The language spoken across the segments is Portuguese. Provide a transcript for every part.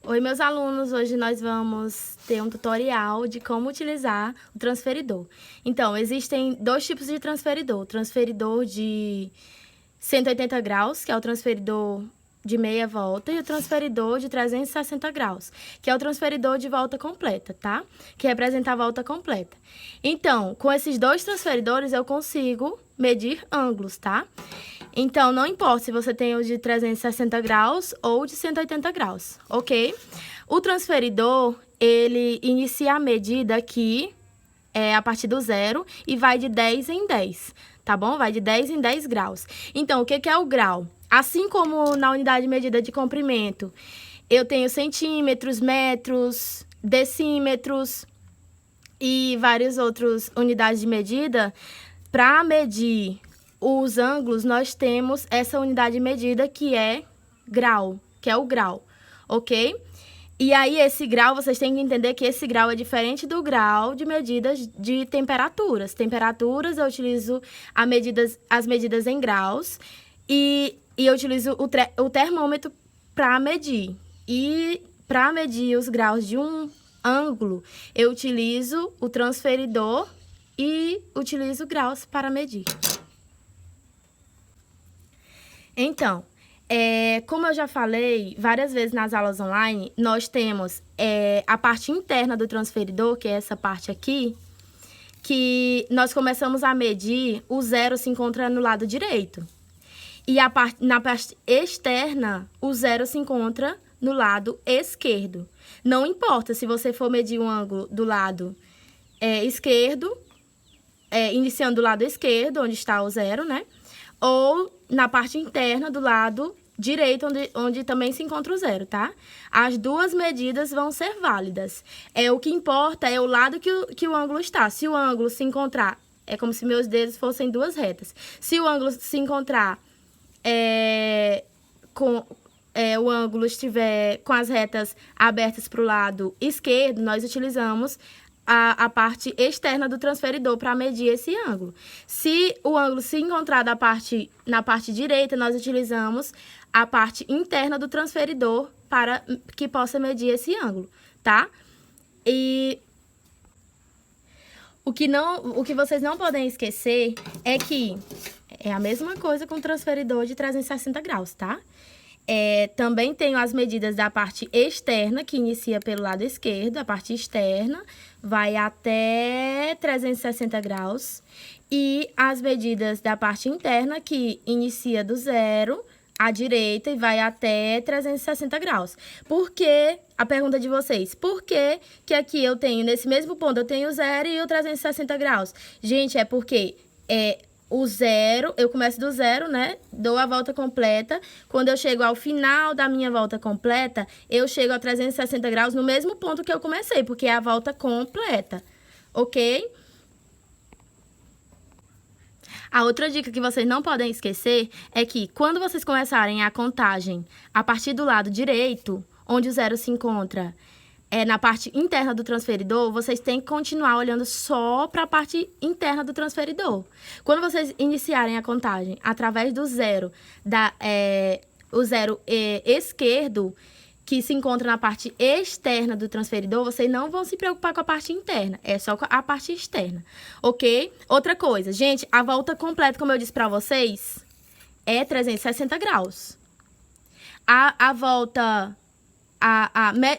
Oi, meus alunos! Hoje nós vamos ter um tutorial de como utilizar o transferidor. Então, existem dois tipos de transferidor. O transferidor de 180 graus, que é o transferidor de meia volta, e o transferidor de 360 graus, que é o transferidor de volta completa, tá? Que representa a volta completa. Então, com esses dois transferidores, eu consigo medir ângulos, tá? Então, não importa se você tem o de 360 graus ou de 180 graus, ok? O transferidor, ele inicia a medida aqui, a partir do zero, e vai de 10 em 10, tá bom? Vai de 10 em 10 graus. Então, o que é o grau? Assim como na unidade de medida de comprimento, eu tenho centímetros, metros, decímetros e várias outras unidades de medida. Para medir os ângulos, nós temos essa unidade de medida que é grau, que é o grau, ok? E aí, esse grau, vocês têm que entender que esse grau é diferente do grau de medidas de temperaturas. Temperaturas, eu utilizo as medidas em graus e eu utilizo o termômetro para medir. E para medir os graus de um ângulo, eu utilizo o transferidor e utilizo graus para medir. Então, como eu já falei várias vezes nas aulas online, nós temos a parte interna do transferidor, que é essa parte aqui, que nós começamos a medir, o zero se encontra no lado direito. E na parte externa, o zero se encontra no lado esquerdo. Não importa se você for medir um ângulo do lado esquerdo, iniciando do lado esquerdo, onde está o zero, né? Ou na parte interna do lado direito, onde também se encontra o zero, tá? As duas medidas vão ser válidas. O que importa é o lado que o ângulo está. Se o ângulo se encontrar, é como se meus dedos fossem duas retas. Se o ângulo se encontrar o ângulo estiver com as retas abertas para o lado esquerdo, nós utilizamos a parte externa do transferidor para medir esse ângulo. Se o ângulo se encontrar na parte direita, nós utilizamos a parte interna do transferidor para que possa medir esse ângulo, tá? E o que vocês não podem esquecer é que é a mesma coisa com o transferidor de 360 graus, tá? Também tenho as medidas da parte externa, que inicia pelo lado esquerdo, a parte externa vai até 360 graus, e as medidas da parte interna, que inicia do zero à direita e vai até 360 graus. Por que, a pergunta de vocês, por que aqui eu tenho, nesse mesmo ponto, eu tenho o zero e o 360 graus? Gente, é porque o zero, eu começo do zero, né? Dou a volta completa. Quando eu chego ao final da minha volta completa, eu chego a 360 graus no mesmo ponto que eu comecei, porque é a volta completa, ok? A outra dica que vocês não podem esquecer é que quando vocês começarem a contagem a partir do lado direito, onde o zero se encontra, na parte interna do transferidor, vocês têm que continuar olhando só para a parte interna do transferidor. Quando vocês iniciarem a contagem através do zero, o zero esquerdo, que se encontra na parte externa do transferidor, vocês não vão se preocupar com a parte interna, é só com a parte externa, ok? Outra coisa, gente, a volta completa, como eu disse para vocês, é 360 graus. A volta...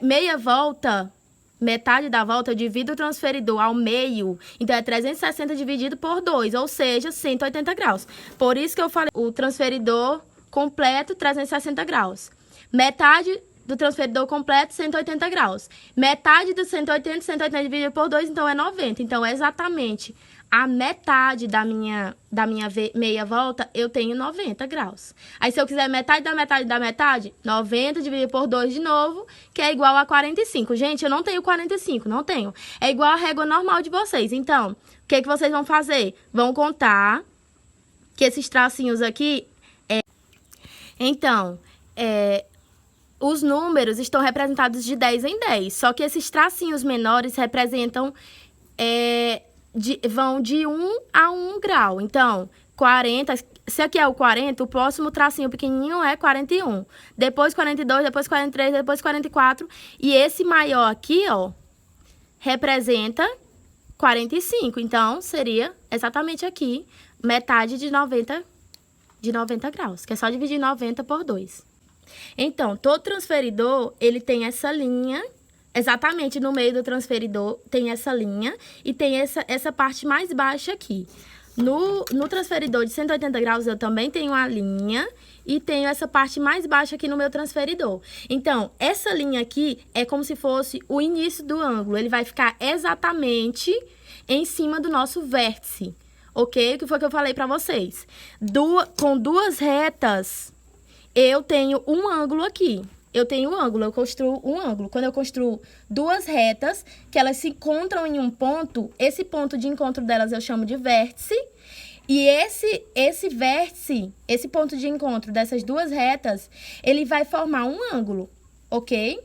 meia volta, metade da volta, eu divido o transferidor ao meio, então é 360 dividido por 2, ou seja, 180 graus. Por isso que eu falei o transferidor completo, 360 graus. Metade do transferidor completo, 180 graus. Metade do 180 dividido por 2, então é 90. Então, é exatamente a metade da minha meia volta, eu tenho 90 graus. Aí, se eu quiser metade da metade da metade, 90 dividido por 2 de novo, que é igual a 45. Gente, eu não tenho 45, não tenho. É igual a régua normal de vocês. Então, o que vocês vão fazer? Vão contar que esses tracinhos aqui... Então, os números estão representados de 10 em 10. Só que esses tracinhos menores representam... vão de 1 a 1 grau. Então, 40, se aqui é o 40, o próximo tracinho pequenininho é 41. Depois 42, depois 43, depois 44. E esse maior aqui, ó, representa 45. Então, seria exatamente aqui, metade de 90 graus, que é só dividir 90 por 2. Então, todo transferidor, ele tem essa linha, exatamente no meio do transferidor tem essa linha e tem essa parte mais baixa aqui. No transferidor de 180 graus eu também tenho a linha e tenho essa parte mais baixa aqui no meu transferidor. Então, essa linha aqui é como se fosse o início do ângulo. Ele vai ficar exatamente em cima do nosso vértice, ok? O que foi que eu falei para vocês? Com duas retas, eu tenho um ângulo aqui. Eu tenho um ângulo, eu construo um ângulo. Quando eu construo duas retas, que elas se encontram em um ponto, esse ponto de encontro delas eu chamo de vértice. E esse vértice, esse ponto de encontro dessas duas retas, ele vai formar um ângulo, ok?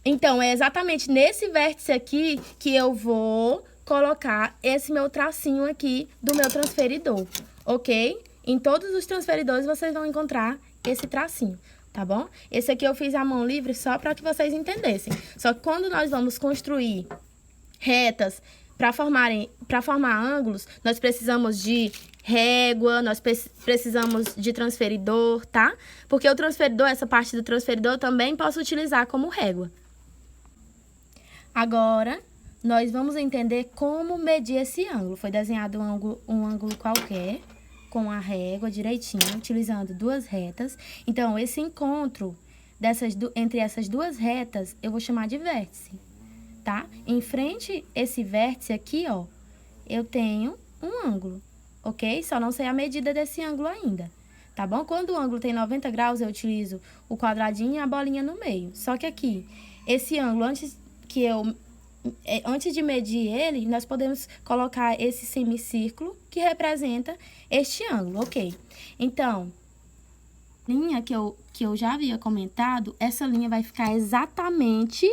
Então, é exatamente nesse vértice aqui que eu vou colocar esse meu tracinho aqui do meu transferidor, ok? Em todos os transferidores vocês vão encontrar esse tracinho. Tá bom? Esse aqui eu fiz à mão livre só para que vocês entendessem. Só que quando nós vamos construir retas para formar ângulos, nós precisamos de régua, nós precisamos de transferidor, tá? Porque o transferidor, essa parte do transferidor, eu também posso utilizar como régua. Agora, nós vamos entender como medir esse ângulo. Foi desenhado um ângulo qualquer, com a régua direitinho, utilizando duas retas. Então, esse encontro entre essas duas retas, eu vou chamar de vértice, tá? Em frente esse vértice aqui, ó, eu tenho um ângulo, ok? Só não sei a medida desse ângulo ainda, tá bom? Quando o ângulo tem 90 graus, eu utilizo o quadradinho e a bolinha no meio. Só que aqui, esse ângulo, antes de medir ele, nós podemos colocar esse semicírculo que representa este ângulo, ok? Então, linha que eu já havia comentado, essa linha vai ficar exatamente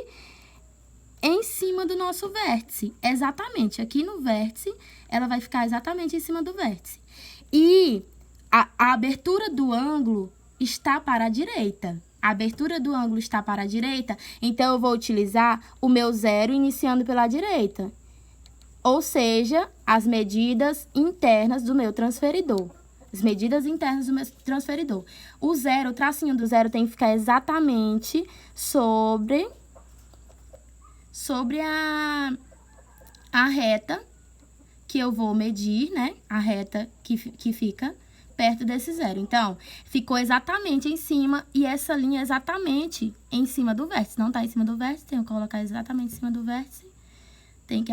em cima do nosso vértice. Exatamente, aqui no vértice, ela vai ficar exatamente em cima do vértice. E a abertura do ângulo está para a direita. A abertura do ângulo está para a direita, então eu vou utilizar o meu zero iniciando pela direita. Ou seja, as medidas internas do meu transferidor. As medidas internas do meu transferidor. O zero, o tracinho do zero tem que ficar exatamente sobre a reta que eu vou medir, né? A reta que fica perto desse zero. Então, ficou exatamente em cima e essa linha é exatamente em cima do vértice. Não tá em cima do vértice, tenho que colocar exatamente em cima do vértice. Tem que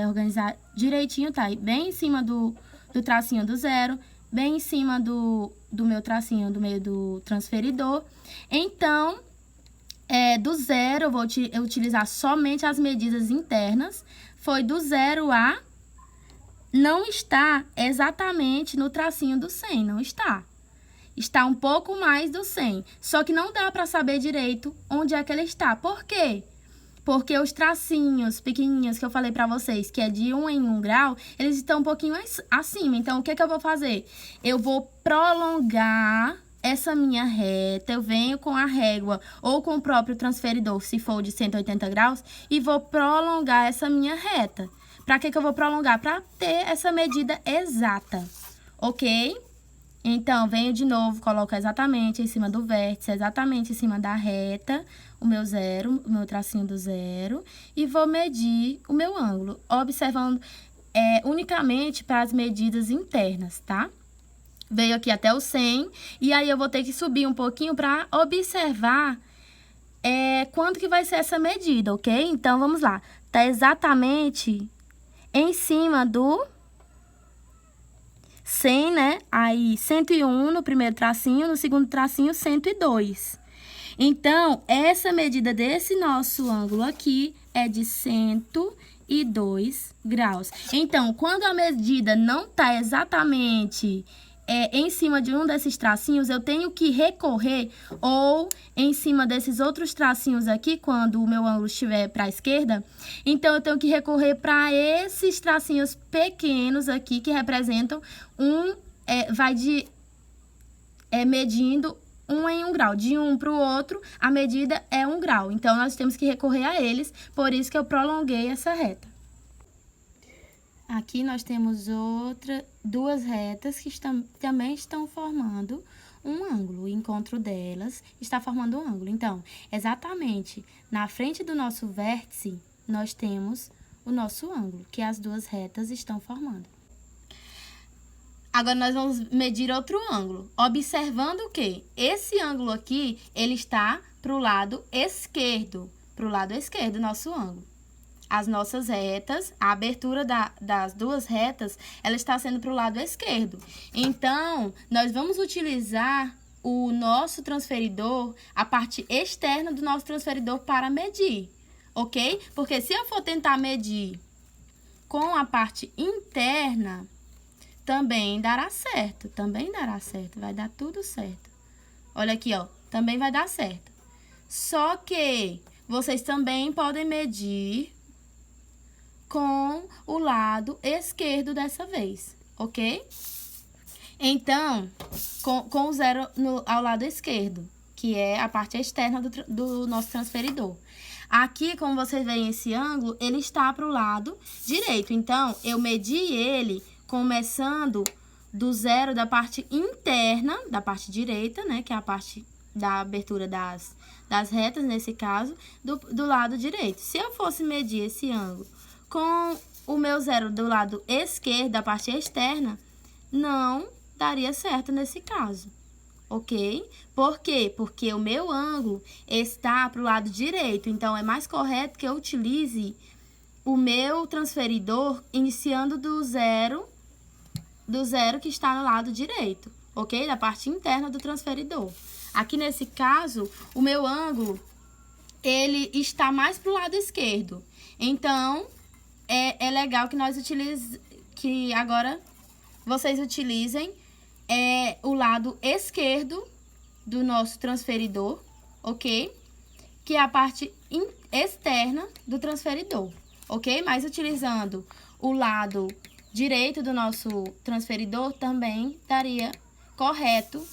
organizar direitinho, tá? Bem em cima do tracinho do zero, bem em cima do meu tracinho do meio do transferidor. Então, do zero, eu vou utilizar somente as medidas internas. Foi do zero a... Não está exatamente no tracinho do 100, não está. Está um pouco mais do 100, só que não dá para saber direito onde é que ele está. Por quê? Porque os tracinhos pequenininhos que eu falei para vocês, que é de 1 em 1 grau, eles estão um pouquinho acima. Então, o que eu vou fazer? Eu vou prolongar essa minha reta, eu venho com a régua ou com o próprio transferidor, se for de 180 graus, e vou prolongar essa minha reta. Para que eu vou prolongar? Para ter essa medida exata, ok? Então, venho de novo, coloco exatamente em cima do vértice, exatamente em cima da reta, o meu zero, o meu tracinho do zero, e vou medir o meu ângulo, observando unicamente para as medidas internas, tá? Veio aqui até o 100, e aí eu vou ter que subir um pouquinho para observar quanto que vai ser essa medida, ok? Então, vamos lá. Tá exatamente em cima do 100, né? Aí, 101 no primeiro tracinho, no segundo tracinho, 102. Então, essa medida desse nosso ângulo aqui é de 102 graus. Então, quando a medida não tá exatamente em cima de um desses tracinhos, eu tenho que recorrer ou em cima desses outros tracinhos aqui, quando o meu ângulo estiver para a esquerda, então eu tenho que recorrer para esses tracinhos pequenos aqui, que representam vai medindo 1 em 1 grau. De um para o outro, a medida é 1 grau. Então, nós temos que recorrer a eles, por isso que eu prolonguei essa reta. Aqui nós temos duas retas que também estão formando um ângulo. O encontro delas está formando um ângulo. Então, exatamente na frente do nosso vértice, nós temos o nosso ângulo, que as duas retas estão formando. Agora, nós vamos medir outro ângulo, observando o quê? Esse ângulo aqui, ele está para o lado esquerdo do nosso ângulo. As nossas retas, a abertura das duas retas, ela está sendo para o lado esquerdo. Então, nós vamos utilizar o nosso transferidor, a parte externa do nosso transferidor para medir, ok? Porque se eu for tentar medir com a parte interna, também dará certo, vai dar tudo certo. Olha aqui, ó, também vai dar certo. Só que vocês também podem medir com o lado esquerdo dessa vez, ok? Então, com o zero ao lado esquerdo, que é a parte externa do nosso transferidor. Aqui, como vocês veem, esse ângulo, ele está para o lado direito. Então, eu medi ele começando do zero da parte interna, da parte direita, né? Que é a parte da abertura das retas, nesse caso, do lado direito. Se eu fosse medir esse ângulo com o meu zero do lado esquerdo, da parte externa, não daria certo nesse caso, ok? Por quê? Porque o meu ângulo está para o lado direito, então é mais correto que eu utilize o meu transferidor iniciando do zero que está no lado direito, ok? Da parte interna do transferidor. Aqui nesse caso, o meu ângulo, ele está mais para o lado esquerdo. Então, é legal que que agora vocês utilizem o lado esquerdo do nosso transferidor, ok? Que é a parte externa do transferidor, ok? Mas utilizando o lado direito do nosso transferidor também estaria correto.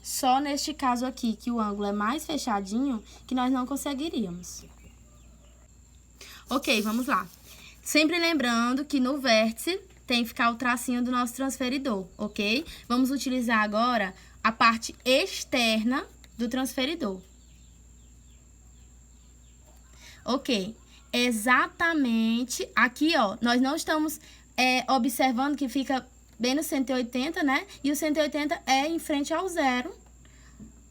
Só neste caso aqui, que o ângulo é mais fechadinho, que nós não conseguiríamos. Ok, vamos lá. Sempre lembrando que no vértice tem que ficar o tracinho do nosso transferidor, ok? Vamos utilizar agora a parte externa do transferidor. Ok, exatamente aqui, ó, nós não estamos observando que fica bem no 180, né? E o 180 é em frente ao zero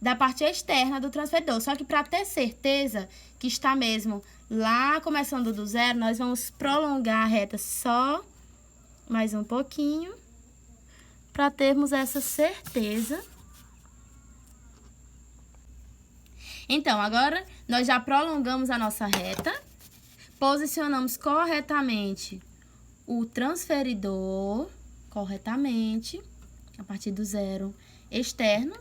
da parte externa do transferidor. Só que para ter certeza que está mesmo lá começando do zero, nós vamos prolongar a reta só mais um pouquinho para termos essa certeza. Então, agora nós já prolongamos a nossa reta, posicionamos corretamente o transferidor, a partir do zero externo,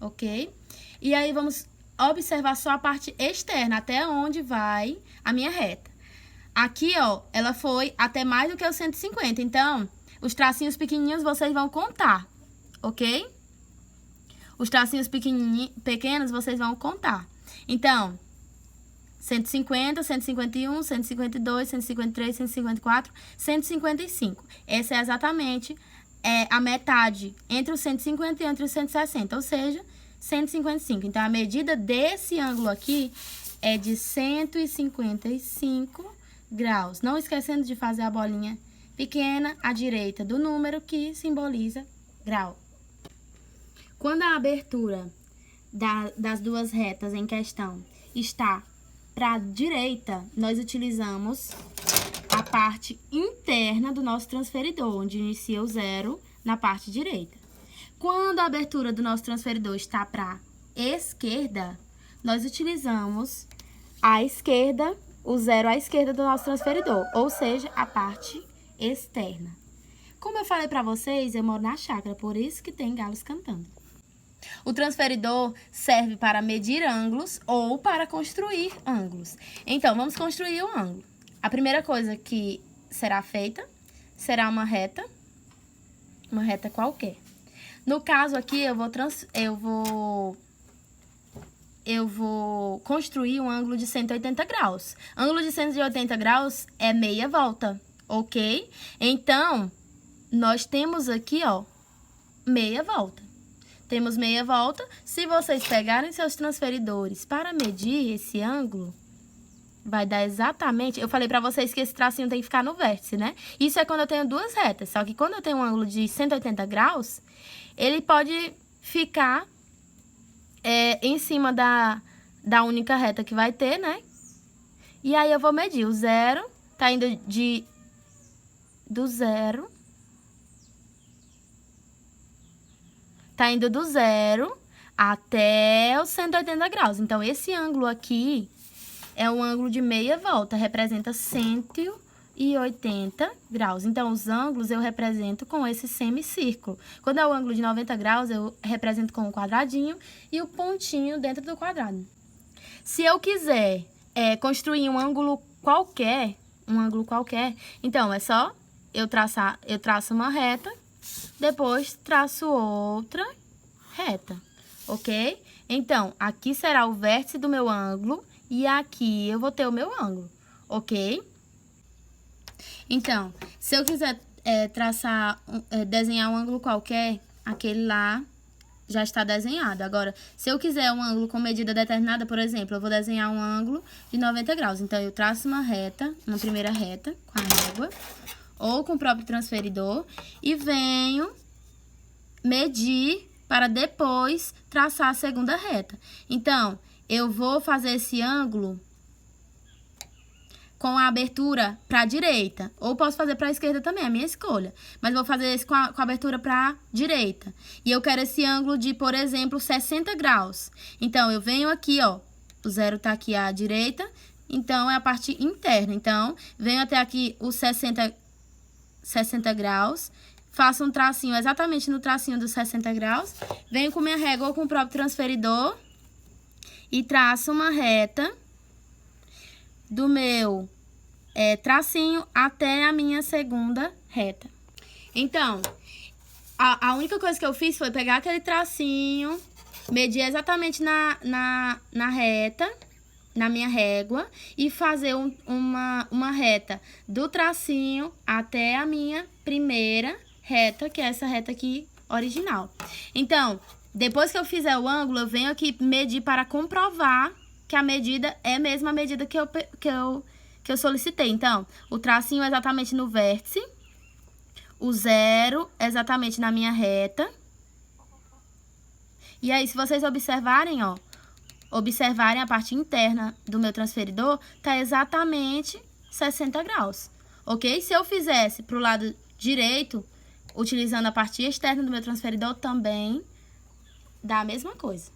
ok? E aí, vamos observar só a parte externa, até onde vai a minha reta. Aqui, ó, ela foi até mais do que o 150, então, os tracinhos pequenininhos vocês vão contar, ok? Os tracinhos pequenos vocês vão contar. Então, 150, 151, 152, 153, 154, 155. Essa é exatamente a metade entre o 150 e entre o 160, ou seja, 155. Então, a medida desse ângulo aqui é de 155 graus. Não esquecendo de fazer a bolinha pequena à direita do número que simboliza grau. Quando a abertura das duas retas em questão está para a direita, nós utilizamos a parte interna do nosso transferidor, onde inicia o zero na parte direita. Quando a abertura do nosso transferidor está para a esquerda, nós utilizamos a esquerda, o zero à esquerda do nosso transferidor, ou seja, a parte externa. Como eu falei para vocês, eu moro na chácara, por isso que tem galos cantando. O transferidor serve para medir ângulos ou para construir ângulos. Então, vamos construir um ângulo. A primeira coisa que será feita será uma reta, Uma reta qualquer. No caso aqui, eu vou construir um ângulo de 180 graus. Ângulo de 180 graus é meia volta, ok? Então, nós temos aqui, ó, meia volta. Temos meia volta. Se vocês pegarem seus transferidores para medir esse ângulo, vai dar exatamente... Eu falei pra vocês que esse tracinho tem que ficar no vértice, né? Isso é quando eu tenho duas retas. Só que quando eu tenho um ângulo de 180 graus, ele pode ficar em cima da única reta que vai ter, né? E aí eu vou medir. O zero tá indo do zero. Tá indo do zero até os 180 graus. Então, esse ângulo aqui é um ângulo de meia volta, representa 180 graus. Então, os ângulos eu represento com esse semicírculo. Quando é o ângulo de 90 graus, eu represento com o quadradinho e o pontinho dentro do quadrado. Se eu quiser construir um ângulo qualquer, então é só eu traço uma reta, depois traço outra reta, ok? Então, aqui será o vértice do meu ângulo e aqui eu vou ter o meu ângulo, ok? Então, se eu quiser desenhar um ângulo qualquer, aquele lá já está desenhado. Agora, se eu quiser um ângulo com medida determinada, por exemplo, eu vou desenhar um ângulo de 90 graus. Então, eu traço uma primeira reta com a régua ou com o próprio transferidor e venho medir para depois traçar a segunda reta. Então, eu vou fazer esse ângulo com a abertura para a direita, ou posso fazer para a esquerda também, é a minha escolha. Mas vou fazer esse com a abertura para a direita. E eu quero esse ângulo de, por exemplo, 60 graus. Então, eu venho aqui, ó, o zero tá aqui à direita, então é a parte interna. Então, venho até aqui os 60 graus, faço um tracinho exatamente no tracinho dos 60 graus, venho com minha régua ou com o próprio transferidor e traço uma reta do meu tracinho até a minha segunda reta. Então, a única coisa que eu fiz foi pegar aquele tracinho, medir exatamente na reta, na minha régua, e fazer uma reta do tracinho até a minha primeira reta, que é essa reta aqui original. Então, depois que eu fizer o ângulo, eu venho aqui medir para comprovar que a medida é mesmo a medida que eu solicitei. Então, o tracinho é exatamente no vértice, o zero exatamente na minha reta. E aí, se vocês observarem, ó, a parte interna do meu transferidor, tá exatamente 60 graus, ok? Se eu fizesse pro lado direito, utilizando a parte externa do meu transferidor, também dá a mesma coisa.